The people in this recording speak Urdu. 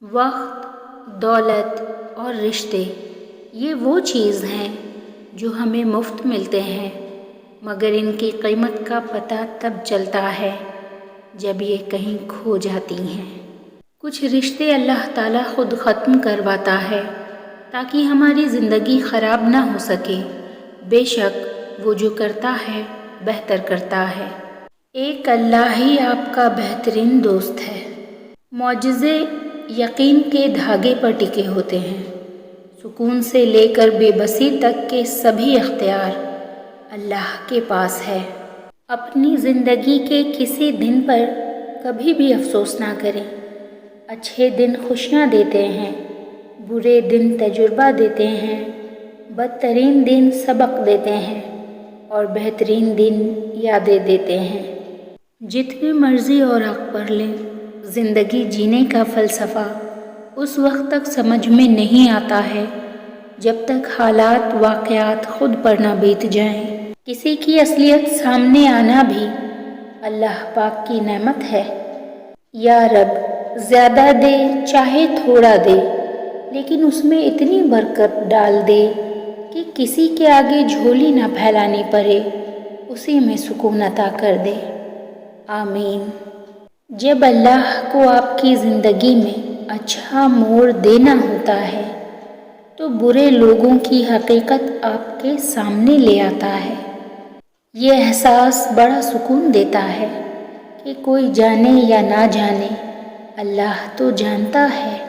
وقت، دولت اور رشتے یہ وہ چیز ہیں جو ہمیں مفت ملتے ہیں، مگر ان کی قیمت کا پتہ تب چلتا ہے جب یہ کہیں کھو جاتی ہیں۔ کچھ رشتے اللہ تعالیٰ خود ختم کرواتا ہے تاکہ ہماری زندگی خراب نہ ہو سکے۔ بے شک وہ جو کرتا ہے بہتر کرتا ہے۔ ایک اللہ ہی آپ کا بہترین دوست ہے۔ معجزے یقین کے دھاگے پر ٹکے ہوتے ہیں۔ سکون سے لے کر بے بسی تک کے سبھی اختیار اللہ کے پاس ہے۔ اپنی زندگی کے کسی دن پر کبھی بھی افسوس نہ کریں۔ اچھے دن خوشیاں دیتے ہیں، برے دن تجربہ دیتے ہیں، بدترین دن سبق دیتے ہیں اور بہترین دن یادیں دیتے ہیں۔ جتنے مرضی اوراق پڑھ لیں، زندگی جینے کا فلسفہ اس وقت تک سمجھ میں نہیں آتا ہے جب تک حالات واقعات خود پر نہ بیت جائیں۔ کسی کی اصلیت سامنے آنا بھی اللہ پاک کی نعمت ہے۔ یا رب زیادہ دے چاہے تھوڑا دے، لیکن اس میں اتنی برکت ڈال دے کہ کسی کے آگے جھولی نہ پھیلانی پڑے، اسی میں سکون عطا کر دے۔ آمین۔ جب اللہ کو آپ کی زندگی میں اچھا موڑ دینا ہوتا ہے تو برے لوگوں کی حقیقت آپ کے سامنے لے آتا ہے۔ یہ احساس بڑا سکون دیتا ہے کہ کوئی جانے یا نہ جانے، اللہ تو جانتا ہے